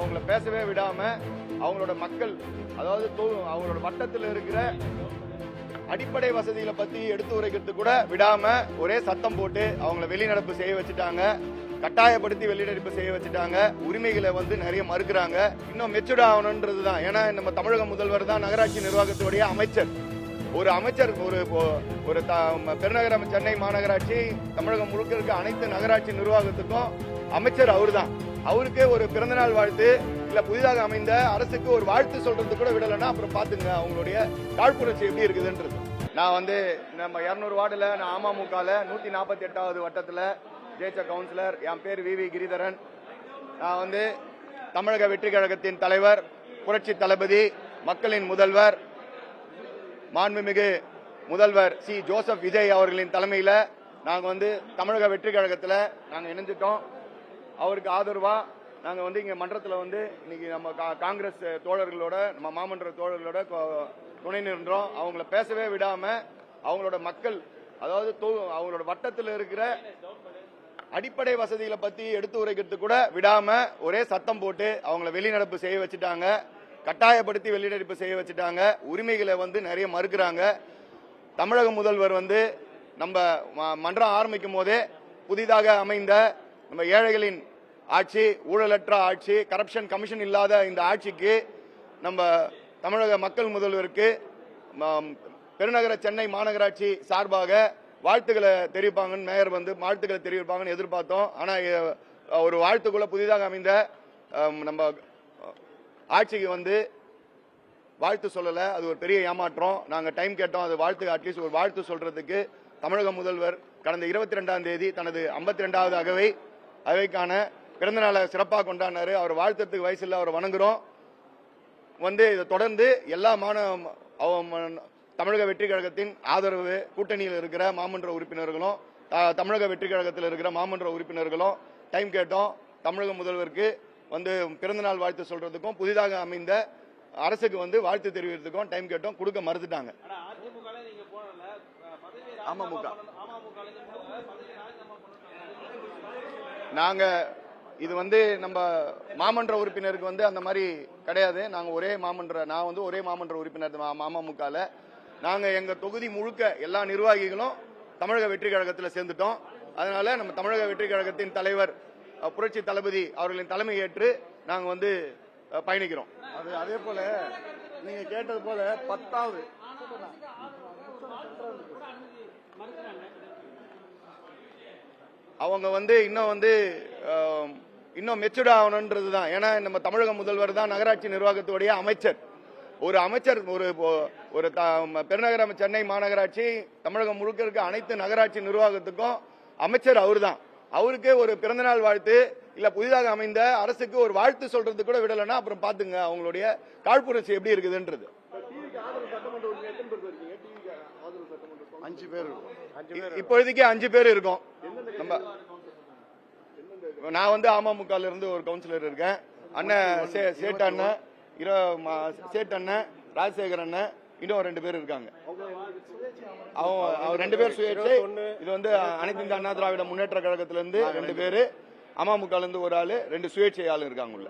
அவங்கள பேசவே விடாம அவங்களோட மக்கள், அதாவது அவங்களோட வட்டத்தில் இருக்கிற அடிப்படை வசதிகளை பத்தி எடுத்து உரைக்கிறது கூட விடாம ஒரே சத்தம் போட்டு அவங்கள வெளிநடப்பு செய்ய வச்சுட்டாங்க, கட்டாயப்படுத்தி வெளிநடப்பு செய்ய வச்சுட்டாங்க. உரிமைகளை நிறைய மறுக்கிறாங்க. இன்னும் மெச்சூர்ட் ஆகணும்ன்றதுதான். ஏன்னா நம்ம தமிழக முதல்வர் தான் நகராட்சி நிர்வாகத்துடைய அமைச்சர். ஒரு அமைச்சர் ஒரு பெருநகர சென்னை மாநகராட்சி தமிழகம் முழுக்க இருக்க அனைத்து நகராட்சி நிர்வாகத்துக்கும் அமைச்சர் அவர் தான். அவருக்கு ஒரு பிறந்தநாள் வாழ்த்து இல்ல புதிதாக அமைந்த அரசுக்கு ஒரு வாழ்த்து சொல்றது கூட விடலைன்னா அப்புறம் பாத்துங்க அவங்களுடைய காழ்ப்புணர்ச்சி எப்படி இருக்குதுன்றது. நான் நம்ம 200 வார்டுல நான் அமமுகல 148வது வட்டத்துல ஜெயிச்ச கவுன்சிலர். என் பேர் வி கிரிதரன். நான் தமிழக வெற்றி கழகத்தின் தலைவர், புரட்சி தளபதி, மக்களின் முதல்வர், மாண்புமிகு முதல்வர் சி ஜோசப் விஜய் அவர்களின் தலைமையில நாங்க தமிழக வெற்றி கழகத்துல நாங்க இணைஞ்சிட்டோம். அவருக்கு ஆதரவா நாங்க இங்க மன்றத்துல இன்னைக்கு நம்ம காங்கிரஸ் தோழர்களோட, நம்ம மாமன்ற தோழர்களோட துணை நின்றோம். அவங்கள பேசவே விடாம அவங்களோட மக்கள், அதாவது அவங்களோட வட்டத்தில் இருக்கிற அடிப்படை வசதிகளை பத்தி எடுத்து உரைக்கிறது கூட விடாம ஒரே சத்தம் போட்டு அவங்கள வெளிநடப்பு செய்ய வச்சுட்டாங்க, கட்டாயப்படுத்தி வெளிநடப்பு செய்ய வச்சுட்டாங்க. உரிமைகளை நிறைய மறுக்கிறாங்க. தமிழக முதல்வர் நம்ம மன்றம் ஆரம்பிக்கும் போதே புதிதாக அமைந்த நம்ம ஏழைகளின் ஆட்சி, ஊழலற்ற ஆட்சி, கரப்ஷன் கமிஷன் இல்லாத இந்த ஆட்சிக்கு நம்ம தமிழக மக்கள் முதல்வருக்கு பெருநகர சென்னை மாநகராட்சி சார்பாக வாழ்த்துக்களை தெரிவிப்பாங்கன்னு மேயர் வாழ்த்துக்களை தெரிவிப்பாங்கன்னு எதிர்பார்த்தோம். ஆனா ஒரு வாழ்த்துக்குள்ள புதிதாக அமைந்த நம்ம ஆட்சிக்கு வாழ்த்து சொல்லல. அது ஒரு பெரிய ஏமாற்றம். நாங்க டைம் கேட்டோம். அது வாழ்த்து அட்லீஸ்ட் ஒரு வாழ்த்து சொல்றதுக்கு. தமிழக முதல்வர் கடந்த 22ஆம் தேதி தனது 52வது அவைக்கான பிறந்த நாளை சிறப்பாக கொண்டாடினாரு. அவர் வாழ்த்துறதுக்கு வயசு இல்லை, அவர் வணங்குறோம். இதை தொடர்ந்து எல்லா தமிழக வெற்றி கழகத்தின் ஆதரவு கூட்டணியில் இருக்கிற மாமன்ற உறுப்பினர்களும், தமிழக வெற்றி கழகத்தில் இருக்கிற மாமன்ற உறுப்பினர்களும் டைம் கேட்டோம். தமிழக முதல்வருக்கு பிறந்தநாள் வாழ்த்து சொல்றதுக்கும் புதிதாக அமைந்த அரசுக்கு வாழ்த்து தெரிவிக்கிறதுக்கும் டைம் கேட்டோம். கொடுக்க மறுத்துட்டாங்க. அமமுக நாங்க இது நம்ம மாமன்ற உறுப்பினருக்கு அந்த மாதிரி கிடையாது. நாங்க ஒரே மாமன்ற, நான் ஒரே மாமன்ற உறுப்பினர் அமமுகல. நாங்க எங்க தொகுதி முழுக்க எல்லா நிர்வாகிகளும் தமிழக வெற்றி கழகத்தில் சேர்ந்துட்டோம். அதனால நம்ம தமிழக வெற்றி கழகத்தின் தலைவர் புரட்சி தளபதி அவர்களின் தலைமை ஏற்று நாங்க பயணிக்கிறோம். அதே போல நீங்க கேட்டது போல 10வது அவங்க இன்னும் மெச்சூர்ட் ஆகணும்ன்றதுதான். ஏன்னா நம்ம தமிழக முதல்வர் தான் நகராட்சி நிர்வாகத்துடைய அமைச்சர். ஒரு அமைச்சர் ஒரு பெருநகர சென்னை மாநகராட்சி தமிழகம் முழுக்க இருக்க அனைத்து நகராட்சி நிர்வாகத்துக்கும் அமைச்சர் அவர் தான். அவருக்கு ஒரு பிறந்தநாள் வாழ்த்து இல்ல புதிதாக அமைந்த அரசுக்கு ஒரு வாழ்த்து சொல்றது கூட விடலைன்னா அப்புறம் பாத்துங்க அவங்களுடைய காழ்ப்புணர்ச்சி எப்படி இருக்குதுன்றது. 5 பேர் இப்போதைக்கு 5 பேர் இருக்கோம். நான் அமமுகல இருந்து ஒரு கவுன்சிலர் இருக்கேன். அண்ணன் சேட் அண்ணன், சேட் அண்ணன், ராஜசேகர் அண்ணன், இன்னும் 2 பேர் இருக்காங்க. அவங்க 2 பேர் சுயேட்சை. இது அனைத்து இந்திய அண்ணா திராவிட முன்னேற்ற கழகத்திலிருந்து 2 பேரு, அமமுகல இருந்து ஒரு ஆளு, 2 சுயேட்சை ஆளு இருக்காங்க உள்ள.